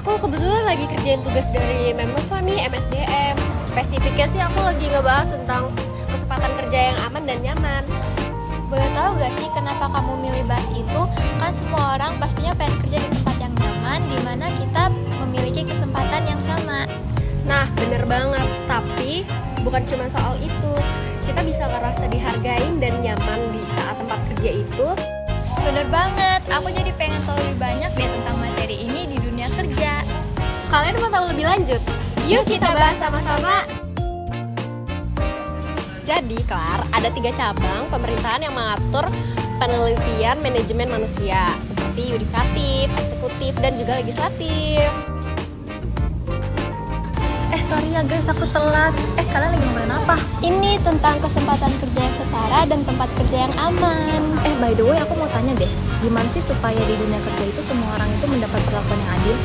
Aku kebetulan lagi kerjain tugas dari Menmova nih, MSDM. Spesifiknya sih aku lagi ngebahas tentang kesempatan kerja yang aman dan nyaman. Boleh tahu gak sih kenapa kamu milih bahas itu? Kan semua orang pastinya pengen kerja di tempat yang nyaman, di mana kita memiliki kesempatan yang sama. Nah, bener banget. Tapi bukan cuma soal itu. Kita bisa ngerasa dihargain dan nyaman di saat tempat kerja itu. Bener banget, aku jadi pengen tahu lebih banyak deh tentang materi ini di dunia kerja. Kalian mau tahu lebih lanjut? Yuk kita bahas sama-sama. Jadi, Klar, ada 3 cabang pemerintahan yang mengatur penelitian manajemen manusia, seperti yudikatif, eksekutif, dan juga legislatif. Sorry ya guys, aku telat. Kalian lagi ngomongin apa? Ini tentang kesempatan kerja yang setara dan tempat kerja yang aman. By the way, aku mau tanya deh, gimana sih supaya di dunia kerja itu semua orang itu mendapat perlakuan yang adil?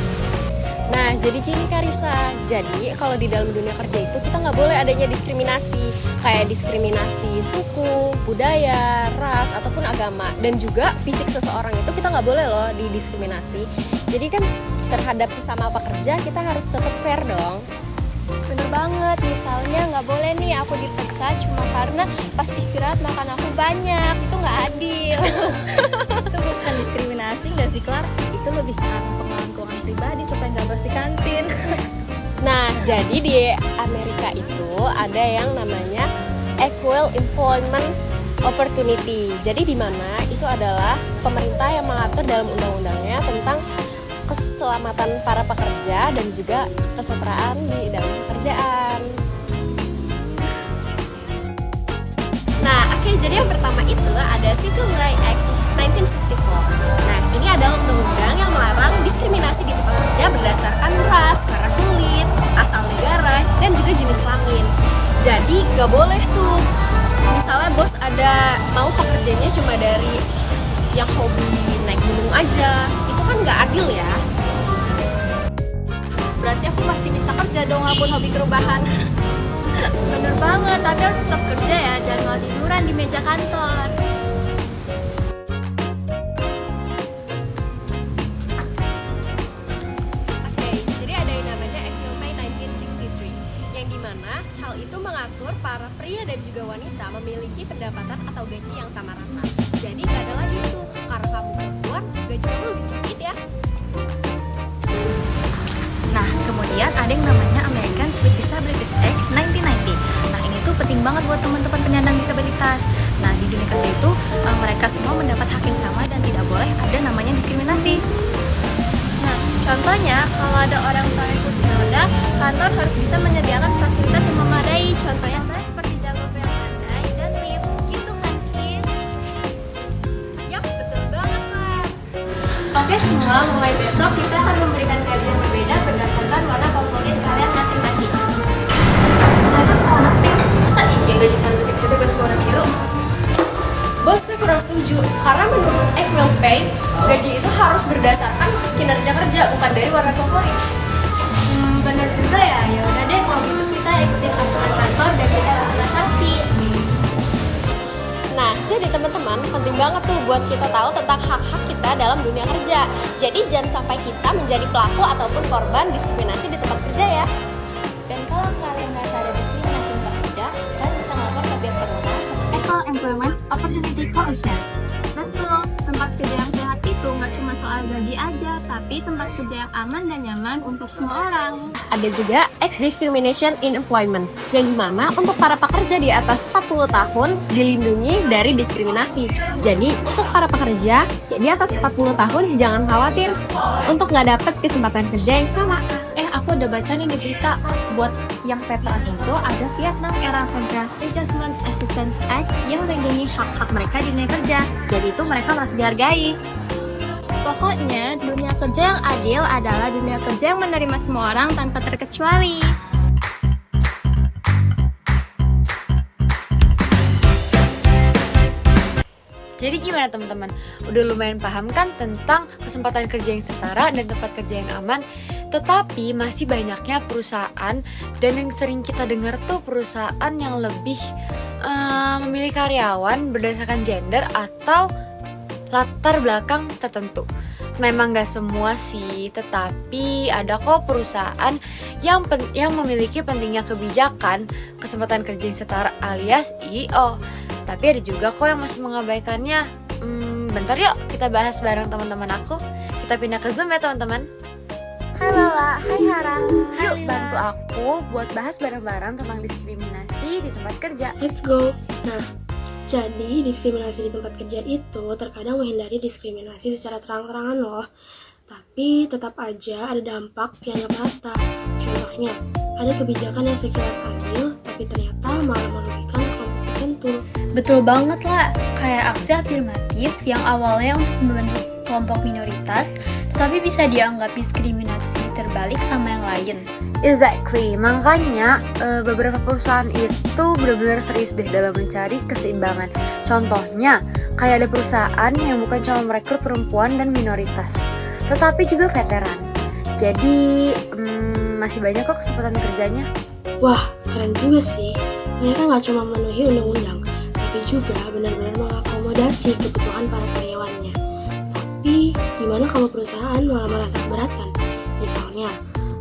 Nah, jadi gini Karisa, jadi kalau di dalam dunia kerja itu kita nggak boleh adanya diskriminasi, kayak diskriminasi suku, budaya, ras, ataupun agama. Dan juga fisik seseorang itu kita nggak boleh loh didiskriminasi. Jadi kan terhadap sesama pekerja kita harus tetap fair dong. Bener banget, misalnya nggak boleh nih aku dipecat cuma karena pas istirahat makan aku banyak, itu nggak adil. Itu bukan diskriminasi nggak sih, Klar? Itu lebih ke arah pengelolaan keuangan pribadi supaya nggak boros di kantin. Nah, jadi di Amerika itu ada yang namanya Equal Employment Opportunity. Jadi di mana itu adalah pemerintah yang mengatur dalam undang-undangnya tentang keselamatan para pekerja dan juga kesetaraan di dalam pekerjaan. Nah, oke, jadi yang pertama itu ada Civil Rights Act 1964. Nah, ini adalah undang-undang yang melarang diskriminasi di tempat kerja berdasarkan ras, warna kulit, asal negara, dan juga jenis kelamin. Jadi gak boleh tuh, misalnya bos ada mau pekerjanya cuma dari yang hobi naik gunung aja, itu kan gak adil ya. Berarti aku masih bisa kerja dong walaupun hobi kerubahan. Bener banget, tapi harus tetap kerja ya, jangan malah tiduran di meja kantor. Oke, jadi ada yang namanya Equal Pay 1963, yang dimana hal itu mengatur para pria dan juga wanita memiliki pendapatan atau gaji yang sama rata. Jadi gak ada lagi tuh, karena kamu perempuan, gaji kamu lebih sedikit ya. Nah, kemudian ada yang namanya Americans with Disabilities Act 1990. Nah, ini tuh penting banget buat teman-teman penyandang disabilitas. Nah, di dunia kerja itu mereka semua mendapat hak yang sama dan tidak boleh ada namanya diskriminasi. Nah, contohnya kalau ada orang pakai kursi roda, kantor harus bisa menyediakan fasilitas yang memadai. Contohnya saya seperti jalur yang landai dan lift, gitu kan, Kis? Yap, betul banget, Pak. Oke semua, mulai besok kita akan memberikan gaji yang berbeda berdasarkan warna favorit kalian masing-masing. Saya tuh suka warna pink. Masa iya gaji saya lebih kecil daripada suka warna biru? Bos, saya kurang setuju, karena menurut Equal Pay, gaji itu harus berdasarkan kinerja kerja, bukan dari warna favorit. Bener juga ya, ya udah deh kalau gitu kita ikutin aturan kantor dan kita kena sanksi. Nah, jadi teman-teman, penting banget tuh buat kita tahu tentang hak-hak kita dalam dunia kerja. Jadi jangan sampai kita menjadi pelaku ataupun korban diskriminasi di tempat kerja ya. Dan kalau kalian merasa ada diskriminasi di tempat kerja, kalian bisa melapor ke pihak berwenang seperti Equal Employment Opportunity Coalition. Betul, tempat kerja yang sehat itu nggak cuma soal gaji aja, tapi tempat kerja yang aman dan nyaman untuk semua orang. Ada juga Ex-Discrimination in Employment, yang dimana untuk para pekerja di atas 40 tahun dilindungi dari diskriminasi. Jadi untuk para pekerja di atas 40 tahun jangan khawatir untuk nggak dapet kesempatan kerja yang sama. Aku udah baca nih di berita, buat yang veteran itu ada Vietnam Era Veterans Adjustment Assistance Act yang melindungi hak-hak mereka di dunia kerja. Jadi itu mereka merasa dihargai. Pokoknya, dunia kerja yang adil adalah dunia kerja yang menerima semua orang tanpa terkecuali. Jadi gimana teman-teman? Udah lumayan paham kan tentang kesempatan kerja yang setara dan tempat kerja yang aman? Tetapi masih banyaknya perusahaan, dan yang sering kita dengar tuh perusahaan yang lebih memilih karyawan berdasarkan gender atau latar belakang tertentu. memang gak semua sih, tetapi ada kok perusahaan yang memiliki pentingnya kebijakan kesempatan kerja yang setara alias EO. Tapi ada juga kok yang masih mengabaikannya. Bentar yuk kita bahas bareng teman-teman aku. Kita pindah ke Zoom ya teman-teman. Hai Lala, hai Hara. Yuk bantu aku buat bahas bareng-bareng tentang diskriminasi di tempat kerja. Let's go. Nah, jadi diskriminasi di tempat kerja itu terkadang menghindari diskriminasi secara terang-terangan loh. Tapi tetap aja ada dampak yang gak merata. Contohnya, ada kebijakan yang sekilas adil, tapi ternyata malah merugikan kelompok tertentu. Betul banget lah, kayak aksi afirmatif yang awalnya untuk membentuk kelompok minoritas, tetapi bisa dianggap diskriminasi terbalik sama yang lain. Exactly, makanya beberapa perusahaan itu benar-benar serius deh dalam mencari keseimbangan. Contohnya, kayak ada perusahaan yang bukan cuma merekrut perempuan dan minoritas, tetapi juga veteran. Jadi masih banyak kok kesempatan kerjanya. Wah, keren juga sih. Mereka nggak cuma memenuhi undang-undang, tapi juga benar-benar mengakomodasi kebutuhan para karyawannya. Tapi, gimana kalau perusahaan malah merasa keberatan? Misalnya,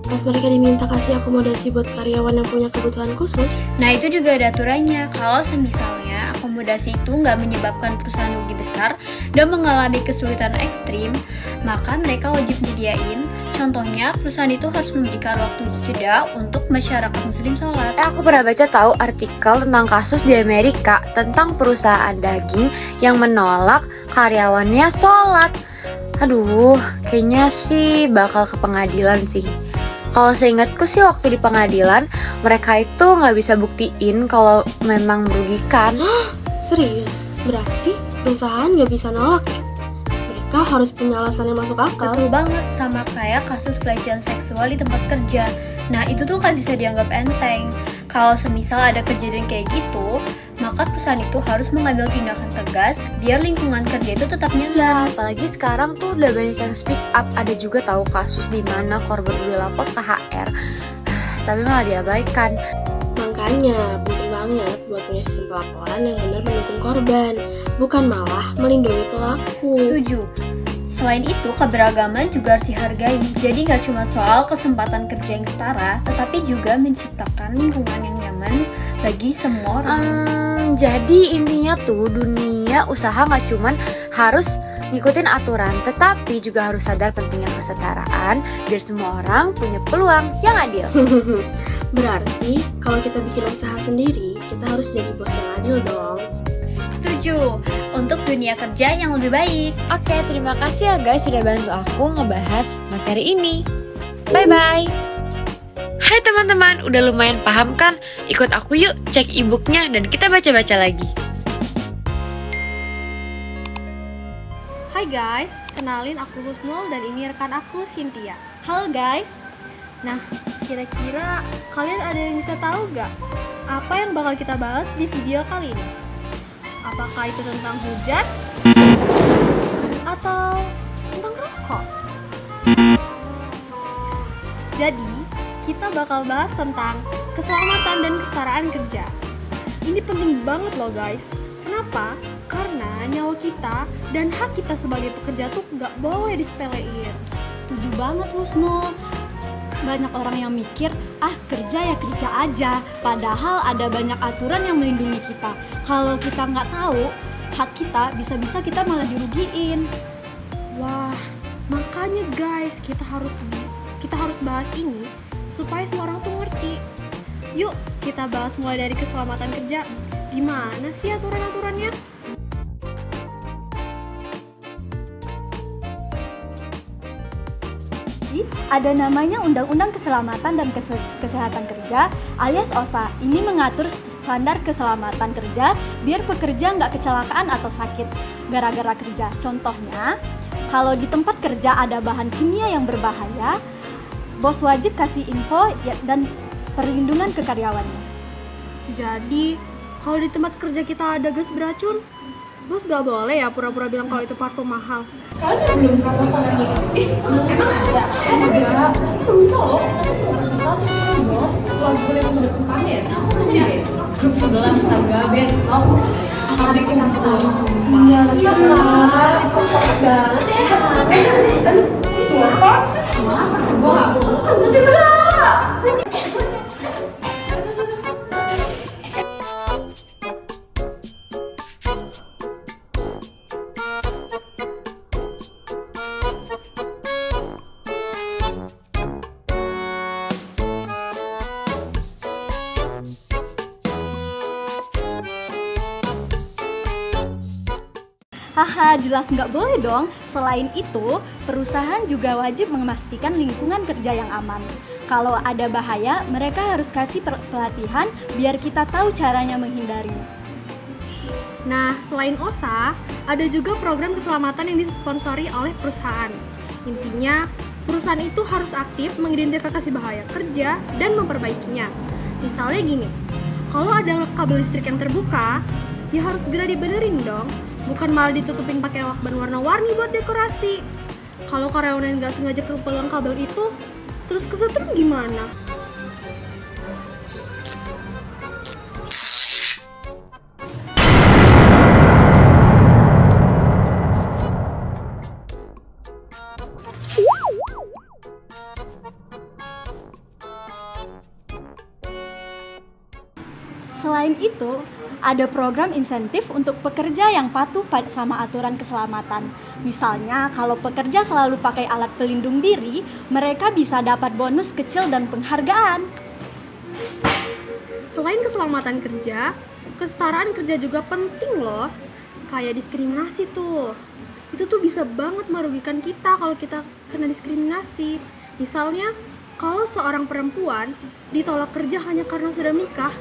pas mereka diminta kasih akomodasi buat karyawan yang punya kebutuhan khusus. Nah itu juga ada aturannya, kalau semisalnya akomodasi itu nggak menyebabkan perusahaan rugi besar dan mengalami kesulitan ekstrim, maka mereka wajib menyediain. Contohnya, perusahaan itu harus memberikan waktu jeda untuk masyarakat muslim sholat. Aku pernah baca tahu artikel tentang kasus di Amerika tentang perusahaan daging yang menolak karyawannya sholat. Aduh, kayaknya sih bakal ke pengadilan sih. Kalau seingatku sih waktu di pengadilan, mereka itu nggak bisa buktiin kalau memang merugikan. Serius? Berarti perusahaan nggak bisa nolak ya? Mereka harus punya alasan yang masuk akal. Betul banget, sama kayak kasus pelecehan seksual di tempat kerja. Nah itu tuh nggak bisa dianggap enteng. Kalau semisal ada kejadian kayak gitu, maka perusahaan itu harus mengambil tindakan tegas biar lingkungan kerja itu tetap nyaman. Apalagi sekarang tuh udah banyak yang speak up. Ada juga tahu kasus di mana korban udah lapor ke HR, tapi malah diabaikan. Makanya penting banget buat punya sistem pelaporan yang benar mendukung korban, bukan malah melindungi pelaku. Setuju. Selain itu, keberagaman juga harus dihargai. Jadi nggak cuma soal kesempatan kerja yang setara, tetapi juga menciptakan lingkungan yang nyaman bagi semua orang. Jadi intinya tuh dunia usaha nggak cuman harus ngikutin aturan, tetapi juga harus sadar pentingnya kesetaraan biar semua orang punya peluang yang adil. Berarti kalau kita bikin usaha sendiri, kita harus jadi bos yang adil dong. Setuju, untuk dunia kerja yang lebih baik. Oke, terima kasih ya guys sudah bantu aku ngebahas materi ini. Bye-bye. Hai teman-teman, udah lumayan paham kan? Ikut aku yuk cek e-booknya dan kita baca-baca lagi. Hai guys, kenalin aku Husnul dan ini rekan aku Cynthia. Halo guys. Nah, kira-kira kalian ada yang bisa tahu gak apa yang bakal kita bahas di video kali ini? Apakah itu tentang hujan? Atau tentang rokok? Jadi, kita bakal bahas tentang keselamatan dan kesetaraan kerja. Ini penting banget loh guys. Kenapa? Karena nyawa kita dan hak kita sebagai pekerja tuh gak boleh disepelein. Setuju banget Husnul. Banyak orang yang mikir, kerja ya kerja aja. Padahal ada banyak aturan yang melindungi kita. Kalau kita nggak tahu hak kita, bisa-bisa kita malah dirugiin. Wah, makanya guys, kita harus bahas ini supaya semua orang tuh ngerti. Yuk, kita bahas mulai dari keselamatan kerja. Gimana sih aturan-aturannya? Ada namanya Undang-Undang Keselamatan dan Kesehatan Kerja alias OSHA. Ini mengatur standar keselamatan kerja biar pekerja nggak kecelakaan atau sakit gara-gara kerja. Contohnya, kalau di tempat kerja ada bahan kimia yang berbahaya, bos wajib kasih info dan perlindungan ke karyawannya. Jadi, kalau di tempat kerja kita ada gas beracun, bos gak boleh ya pura-pura bilang kalau itu parfum mahal. Kalian belum tahu masalahnya? Emang ada? Enggak, tapi rusak loh. Aku mau presentasi sama bos. Lagi boleh mau udah panen. Aku masih di besok. Grup 11 taga besok. Assalamualaikum warahmatullahi wabarakatuh. Iya, kak. Kok banget ya? Haha, jelas nggak boleh dong. Selain itu, perusahaan juga wajib memastikan lingkungan kerja yang aman. Kalau ada bahaya, mereka harus kasih pelatihan biar kita tahu caranya menghindari. Nah, selain OSA, ada juga program keselamatan yang disponsori oleh perusahaan. Intinya, perusahaan itu harus aktif mengidentifikasi bahaya kerja dan memperbaikinya. Misalnya gini, kalau ada kabel listrik yang terbuka, ya harus segera dibenerin dong. Bukan malah ditutupin pakai lakban warna-warni buat dekorasi. Kalau karyawan nggak sengaja kepegang kabel itu, terus kesetrum gimana? Selain itu, ada program insentif untuk pekerja yang patuh sama aturan keselamatan. Misalnya, kalau pekerja selalu pakai alat pelindung diri, mereka bisa dapat bonus kecil dan penghargaan. Selain keselamatan kerja, kesetaraan kerja juga penting loh. Kayak diskriminasi tuh. Itu tuh bisa banget merugikan kita kalau kita kena diskriminasi. Misalnya, kalau seorang perempuan ditolak kerja hanya karena sudah menikah,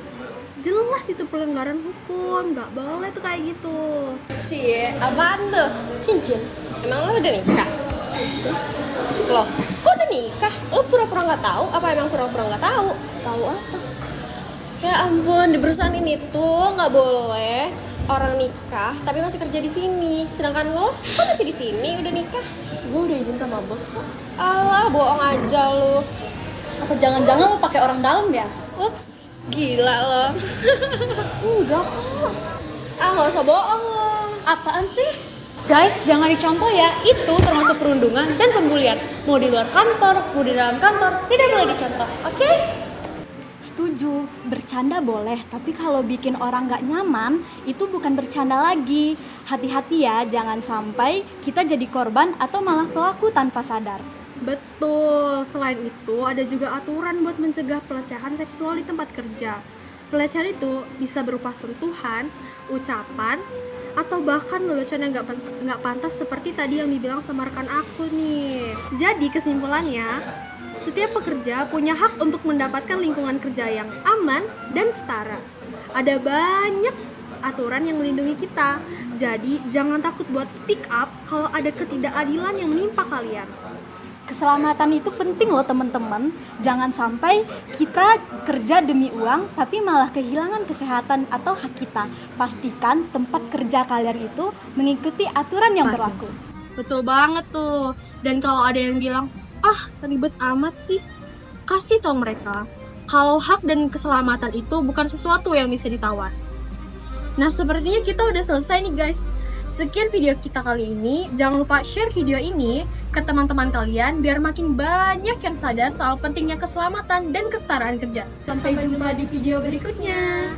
jelas itu pelanggaran hukum, nggak boleh tuh kayak gitu. Cie, apaan tuh? Cincin. Emang lo udah nikah? Loh, kok udah nikah? Lo pura-pura nggak tahu? Apa emang pura-pura nggak tahu? Tahu apa? Ya ampun, di perusahaan ini tuh nggak boleh orang nikah tapi masih kerja di sini. Sedangkan lo kok masih di sini udah nikah? Gue udah izin sama bos kok. Alah, bohong aja lo. Apa jangan-jangan lo pakai orang dalam ya? Ups, gila lo. Enggak kok. Ah, nggak usah bohong lo. Apaan sih? Guys, jangan dicontoh ya, itu termasuk perundungan dan pembulian. Mau di luar kantor, mau di dalam kantor, tidak boleh dicontoh, oke? Setuju, bercanda boleh, tapi kalau bikin orang nggak nyaman, itu bukan bercanda lagi. Hati-hati ya, jangan sampai kita jadi korban atau malah pelaku tanpa sadar. Betul, selain itu ada juga aturan buat mencegah pelecehan seksual di tempat kerja. Pelecehan itu bisa berupa sentuhan, ucapan, atau bahkan lelucon yang nggak pantas seperti tadi yang dibilang sama rekan aku nih. Jadi kesimpulannya, setiap pekerja punya hak untuk mendapatkan lingkungan kerja yang aman dan setara. Ada banyak aturan yang melindungi kita, jadi jangan takut buat speak up kalau ada ketidakadilan yang menimpa kalian. Keselamatan itu penting loh teman-teman. Jangan sampai kita kerja demi uang tapi malah kehilangan kesehatan atau hak kita. Pastikan tempat kerja kalian itu mengikuti aturan yang berlaku. Betul banget tuh. Dan kalau ada yang bilang, ribet amat sih, kasih tau mereka kalau hak dan keselamatan itu bukan sesuatu yang bisa ditawar. Nah, sepertinya kita udah selesai nih guys. Sekian video kita kali ini. Jangan lupa share video ini ke teman-teman kalian biar makin banyak yang sadar soal pentingnya keselamatan dan kesetaraan kerja. Sampai jumpa di video berikutnya.